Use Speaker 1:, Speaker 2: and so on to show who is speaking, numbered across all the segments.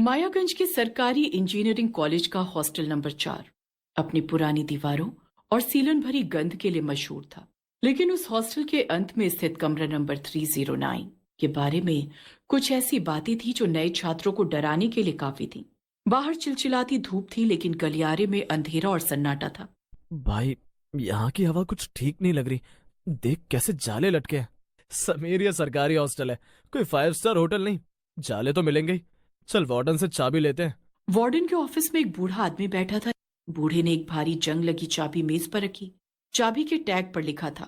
Speaker 1: मायागंज के सरकारी engineering college का हॉस्टल नंबर 4 अपनी पुरानी दीवारों और सीलन भरी गंध के लिए मशहूर था। लेकिन उस हॉस्टल के अंत में स्थित कमरा नंबर 309 के बारे में कुछ ऐसी बातें थी जो नए छात्रों को डराने के लिए काफी थी। बाहर चिलचिलाती धूप थी, लेकिन गलियारे में अंधेरा और सन्नाटा था।
Speaker 2: भाई, यहाँ की हवा कुछ ठीक नहीं लग रही। देख कैसे जाले लटके हैं। समीर, ये सरकारी हॉस्टल है, कोई 5 स्टार होटल नहीं। जाले तो मिलेंगे ही। चल वार्डन से चाबी लेते हैं।
Speaker 1: वार्डन के ऑफिस में एक बूढ़ा आदमी बैठा था। बूढ़े ने एक भारी जंग लगी चाबी मेज पर रखी। चाबी के टैग पर लिखा था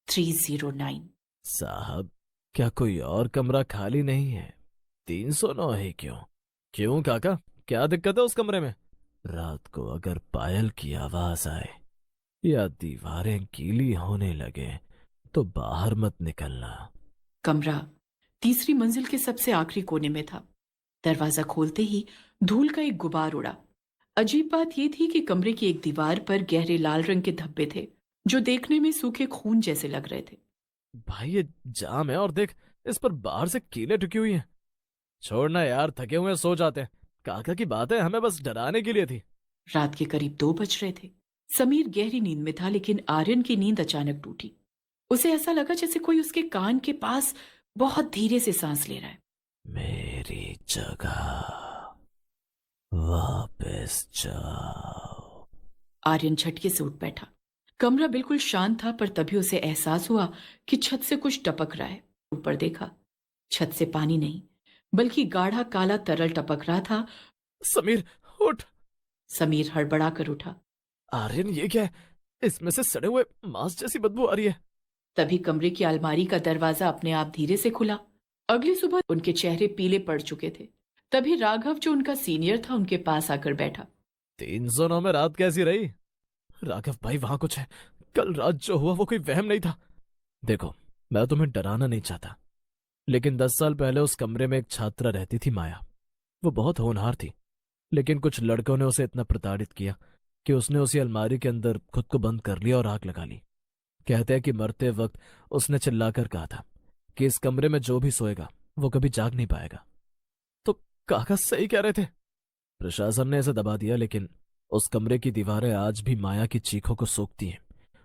Speaker 1: 309।
Speaker 2: साहब, क्या कोई और कमरा खाली नहीं है? 309 है क्यों? क्यों काका, क्या दिक्कत है उस कमरे में? रात को अगर पायल की आवाज आए या दीवारें गीली होने लगे तो बाहर मत निकलना।
Speaker 1: कमरा तीसरी मंजिल के सबसे आखिरी कोने में था। दरवाजा खोलते ही धूल का एक गुबार उड़ा। अजीब बात यह थी कि कमरे की एक दीवार पर गहरे लाल रंग के धब्बे थे, जो देखने में सूखे खून जैसे लग रहे थे।
Speaker 2: भाई, ये जाम है और देख, इस पर बाहर से कीलें टुकी हुई हैं। छोड़ना यार, थके हुए हैं, सो जाते हैं। काका की बात है, हमें बस डराने के लिए थी।
Speaker 1: रात के करीब 2 बज रहे थे। समीर गहरी नींद में था, लेकिन आर्यन की नींद अचानक टूटी। उसे ऐसा लगा जैसे कोई उसके कान के पास बहुत धीरे से सांस ले रहा है।
Speaker 2: मेरी जगह वापस जाओ।
Speaker 1: आर्यन झटके से उठ बैठा। कमरा बिल्कुल शांत था, पर तभी उसे एहसास हुआ कि छत से कुछ टपक रहा है। ऊपर देखा, छत से पानी नहीं, बल्कि गाढ़ा काला तरल टपक रहा था।
Speaker 2: समीर, उठ।
Speaker 1: समीर हड़बड़ा कर उठा।
Speaker 2: आर्यन, ये क्या है? इसमें से सड़े हुए मांस जैसी बदबू आ रही है।
Speaker 1: तभी कमरे की अलमारी का दरवाजा अपने आप धीरे से खुला। अगली सुबह उनके चेहरे पीले पड़ चुके थे। तभी राघव, जो उनका सीनियर था, उनके पास आकर बैठा।
Speaker 2: 309 में रात कैसी रही? राघव भाई, वहां कुछ है। कल रात जो हुआ वो कोई वहम नहीं था। देखो, मैं तुम्हें डराना नहीं चाहता, लेकिन 10 साल पहले उस कमरे में एक छात्रा रहती थी, माया। वो बहुत होनहार थी, लेकिन कुछ लड़कों ने उसे इतना प्रताड़ित किया कि उसने उसी अलमारी के अंदर खुद को बंद कर लिया और आग लगा ली। कहते हैं कि मरते वक्त उसने चिल्लाकर कहा था कि इस कमरे में जो भी सोएगा वो कभी जाग नहीं पाएगा। तो काका सही कह रहे थे। प्रशासन ने इसे दबा दिया, लेकिन उस कमरे की दीवारें आज भी माया की चीखों को सोखती हैं।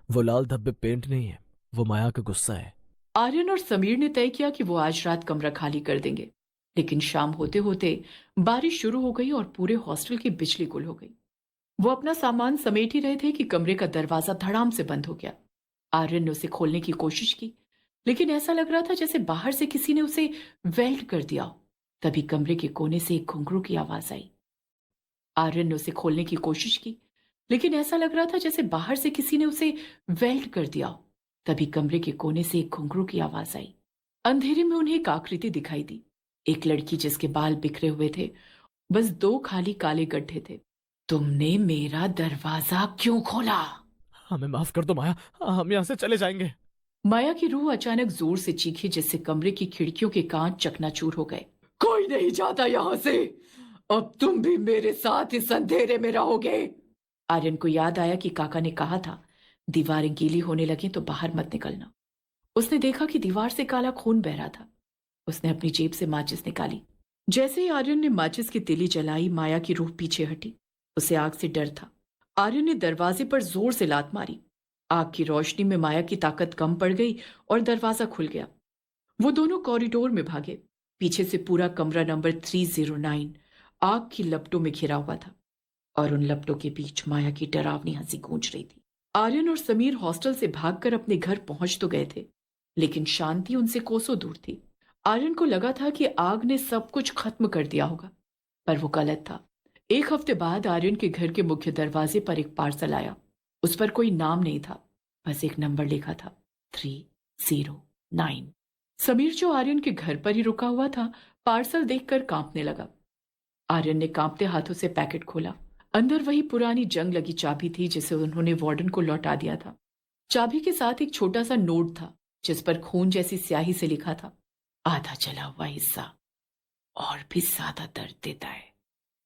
Speaker 2: वो लाल धब्बे पेंट नहीं है, वो माया का गुस्सा है।
Speaker 1: आर्यन और समीर ने तय किया कि वो आज रात कमरा खाली कर देंगे। लेकिन शाम होते होते बारिश शुरू हो गई और पूरे हॉस्टल की बिजली गुल हो गई। वो अपना सामान समेट ही रहे थे कि कमरे का दरवाजा धड़ाम से बंद हो गया। आर्यन ने उसे खोलने की कोशिश की, लेकिन ऐसा लग रहा था जैसे बाहर से किसी ने उसे वेल्ड कर दिया हो। तभी कमरे के कोने से एक घुंघरू की आवाज आई। आर्यन ने उसे खोलने की कोशिश की, लेकिन ऐसा लग रहा था जैसे बाहर से किसी ने उसे वेल्ड कर दिया हो। तभी कमरे के कोने से एक घुंघरू की आवाज आई। अंधेरे में उन्हें एक आकृति दिखाई दी। एक लड़की जिसके बाल बिखरे हुए थे, बस 2 खाली काले गड्ढे थे। तुमने मेरा दरवाजा क्यों खोला?
Speaker 2: हमें माफ कर दो माया, हम यहां से चले जाएंगे।
Speaker 1: माया की रूह अचानक जोर से चीखी, जिससे कमरे की खिड़कियों के कांच चकनाचूर हो गए। कोई नहीं जाता यहां से। अब तुम भी मेरे साथ इस अंधेरे में रहोगे। आर्यन को याद आया कि काका ने कहा था, दीवारें गीली होने लगी तो बाहर मत निकलना। उसने देखा कि दीवार से काला खून बह रहा था। उसने अपनी जेब से माचिस निकाली। जैसे ही आर्यन ने माचिस की तीली जलाई, माया की रूह पीछे हटी। उसे आग से डर था। आर्यन ने दरवाजे पर जोर से लात मारी। आग की रोशनी में माया की ताकत कम पड़ गई और दरवाजा खुल गया। वो दोनों कॉरिडोर में भागे। पीछे से पूरा कमरा नंबर 309 आग की लपटों में घिरा हुआ था, और उन लपटों के बीच माया की डरावनी हंसी गूंज रही थी। आर्यन और समीर हॉस्टल से भागकर अपने घर पहुंच तो गए थे, लेकिन शांति उनसे कोसों दूर थी। आर्यन को लगा था कि आग ने सब कुछ खत्म कर दिया होगा, पर वो गलत था। एक हफ्ते बाद आर्यन के घर के मुख्य दरवाजे पर एक पार्सल आया। उस पर कोई नाम नहीं था, बस एक नंबर लिखा था, 309। समीर, जो आर्यन के घर पर ही रुका हुआ था, पार्सल देखकर कांपने लगा। आर्यन ने कांपते हाथों से पैकेट खोला। अंदर वही पुरानी जंग लगी चाबी थी जिसे उन्होंने वार्डन को लौटा दिया था। चाबी के साथ एक छोटा सा नोट था, जिस पर खून जैसी स्याही से लिखा था, आधा जला हुआ हिस्सा और भी ज्यादा दर्द देता है।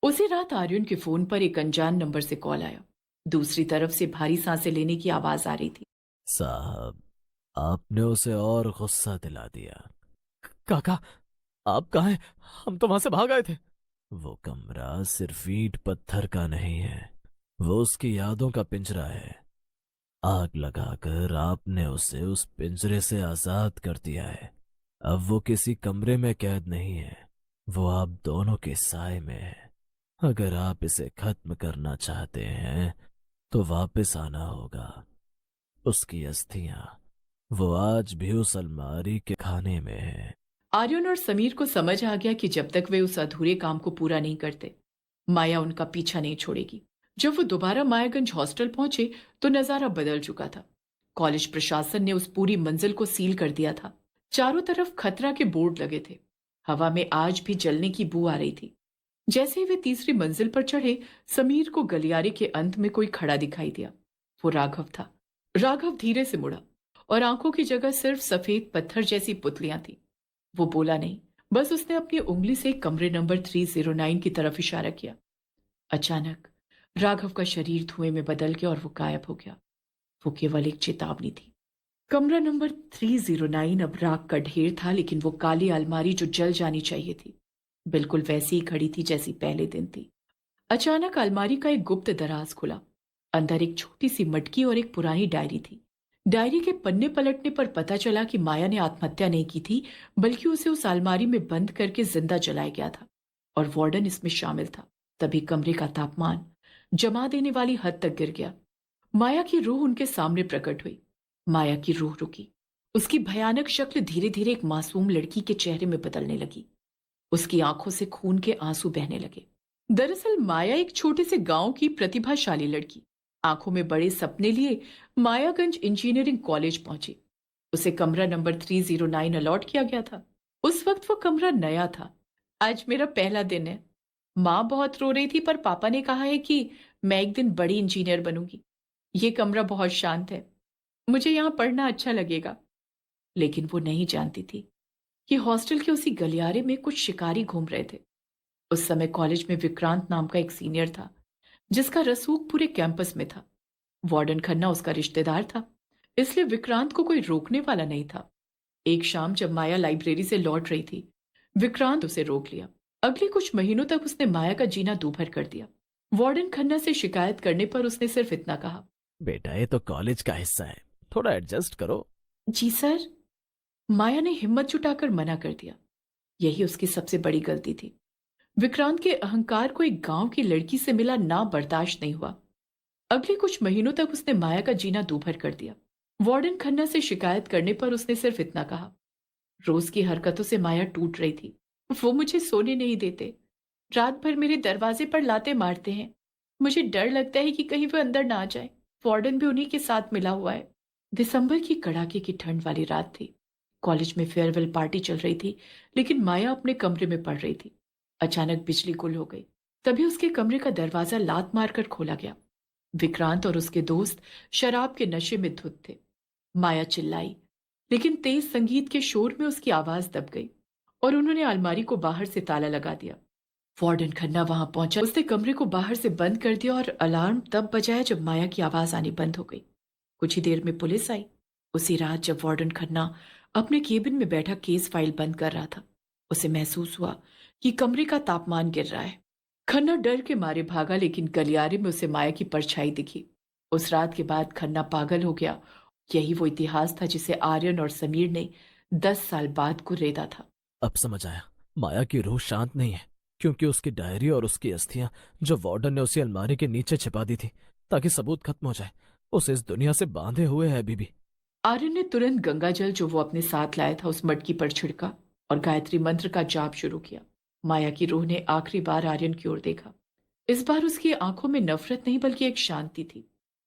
Speaker 1: उसी रात आर्यन के फोन पर एक अनजान नंबर से कॉल आया। दूसरी तरफ से भारी सांसें लेने की आवाज आ रही थी।
Speaker 2: साहब, आपने उसे और गुस्सा दिला दिया। काका, आप कहाँ हैं? हम तो वहां से भाग आए थे। वो कमरा सिर्फ ईंट पत्थर का नहीं है, वो उसकी यादों का पिंजरा है। आग लगाकर आपने उसे उस पिंजरे से आजाद कर दिया है। अब वो किसी कमरे में कैद नहीं है, वो आप दोनों के साए में है। अगर आप इसे खत्म करना चाहते हैं तो वापस आना होगा। उसकी अस्थियां वो आज भी उस अलमारी के खाने में है।
Speaker 1: आर्यन और समीर को समझ आ गया कि जब तक वे उस अधूरे काम को पूरा नहीं करते, माया उनका पीछा नहीं छोड़ेगी। जब वो दोबारा मायागंज हॉस्टल पहुंचे तो नजारा बदल चुका था। कॉलेज प्रशासन ने उस पूरी मंजिल को सील कर दिया था। चारों तरफ खतरा के बोर्ड लगे थे। हवा में आज भी जलने की बू आ रही थी। जैसे ही वे तीसरी मंजिल पर चढ़े, समीर को गलियारे के अंत में कोई खड़ा दिखाई दिया। वो राघव था। राघव धीरे से मुड़ा और आंखों की जगह सिर्फ सफेद पत्थर जैसी पुतलियां थी। वो बोला नहीं, बस उसने अपनी उंगली से कमरे नंबर 309 की तरफ इशारा किया। अचानक राघव का शरीर धुएं में बदल गया और वो गायब हो गया। वो केवल एक चेतावनी थी। कमरा नंबर 309 अब राख का ढेर था, लेकिन वो काली अलमारी जो जल जानी चाहिए थी, बिल्कुल वैसी ही खड़ी थी जैसी पहले दिन थी। अचानक अलमारी का एक गुप्त दराज खुला। अंदर एक छोटी सी मटकी और एक पुरानी डायरी थी। डायरी के पन्ने पलटने पर पता चला कि माया ने आत्महत्या नहीं की थी, बल्कि उसे उस अलमारी में बंद करके जिंदा जलाया गया था और वार्डन इसमें शामिल था। तभी कमरे का तापमान जमा देने वाली हद तक गिर गया। माया की रूह उनके सामने प्रकट हुई। माया की रूह रुकी। उसकी भयानक शक्ल धीरे धीरे एक मासूम लड़की के चेहरे में बदलने लगी। उसकी आंखों से खून के आंसू बहने लगे। दरअसल माया एक छोटे से गांव की प्रतिभाशाली लड़की। आंखों में बड़े सपने लिए मायागंज इंजीनियरिंग कॉलेज पहुंची। उसे कमरा नंबर 309 अलॉट किया गया था। उस वक्त वो कमरा नया था। आज मेरा पहला दिन है। माँ बहुत रो रही थी, पर पापा ने कहा है कि मैं एक दिन बड़ी इंजीनियर बनूंगी। ये कमरा बहुत शांत है। मुझे यहाँ पढ़ना अच्छा लगेगा। लेकिन वो नहीं जानती थी कि हॉस्टल के उसी गलियारे में कुछ शिकारी घूम रहे थे। उस समय कॉलेज में विक्रांत नाम का एक सीनियर था, जिसका रसूख पूरे कैंपस में था। वार्डन खन्ना उसका रिश्तेदार था, इसलिए विक्रांत को कोई रोकने वाला नहीं था। एक शाम जब माया लाइब्रेरी से लौट रही थी, विक्रांत उसे रोक लिया। अगले कुछ महीनों तक उसने माया का जीना दूभर कर दिया। वार्डन खन्ना से शिकायत करने पर उसने सिर्फ इतना कहा,
Speaker 2: बेटा ये तो कॉलेज का हिस्सा है, थोड़ा एडजस्ट करो।
Speaker 1: जी सर। माया ने हिम्मत जुटाकर मना कर दिया। यही उसकी सबसे बड़ी गलती थी। विक्रांत के अहंकार को एक गांव की लड़की से मिला ना बर्दाश्त नहीं हुआ। अगले कुछ महीनों तक उसने माया का जीना दूभर कर दिया। वार्डन खन्ना से शिकायत करने पर उसने सिर्फ इतना कहा, रोज की हरकतों से माया टूट रही थी। वो मुझे सोने नहीं देते, रात भर मेरे दरवाजे पर लाते मारते हैं। मुझे डर लगता है कि कहीं वो अंदर ना आ जाए। वार्डन भी उन्हीं के साथ मिला हुआ है। दिसंबर की कड़ाके की ठंड वाली रात थी। कॉलेज में फेयरवेल पार्टी चल रही थी, लेकिन माया अपने कमरे में पढ़ रही थी। अचानक बिजली गुल हो गई। तभी उसके कमरे का दरवाजा लात मारकर खोला गया। विक्रांत और उसके दोस्त शराब के नशे में धुत थे। माया चिल्लाई, लेकिन तेज संगीत के शोर में उसकी आवाज दब गई और उन्होंने अलमारी को बाहर से ताला लगा दिया। वार्डन खन्ना वहां पहुंचा। उसने कमरे को बाहर से बंद कर दिया और अलार्म तब बजाया जब माया की आवाज आनी बंद हो गई। कुछ ही देर में पुलिस आई। उसी रात जब वार्डन खन्ना अपने केबिन में बैठा केस फाइल बंद कर रहा था, उसे महसूस हुआ कि कमरे का तापमान गिर रहा है। खन्ना डर के मारे भागा, लेकिन गलियारे में उसे माया की परछाई दिखी। उस रात के बाद खन्ना पागल हो गया। यही वो इतिहास था जिसे आर्यन और समीर ने 10 साल बाद कुरेदा था।
Speaker 2: अब समझ आया, माया की रूह शांत नहीं है क्योंकि उसकी डायरी और उसकी अस्थियां जो वार्डन ने उसी अलमारी के नीचे छिपा दी थी ताकि सबूत खत्म हो जाए, उसे इस दुनिया से बांधे हुए है अभी भी।
Speaker 1: आर्यन ने तुरंत गंगाजल जो वो अपने साथ लाया था उस मटकी पर छिड़का और गायत्री मंत्र का जाप शुरू किया। माया की रूह ने आखिरी बार आर्यन की ओर देखा। इस बार उसकी आंखों में नफरत नहीं बल्कि एक शांति थी।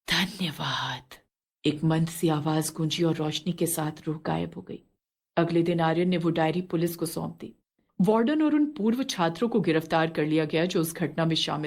Speaker 1: धन्यवाद, एक मंद सी आवाज गूंजी और रोशनी के साथ रूह गायब हो गई। अगले दिन आर्यन ने वो डायरी पुलिस को सौंप दी। वार्डन और उन पूर्व छात्रों को गिरफ्तार कर लिया गया जो उस घटना में शामिल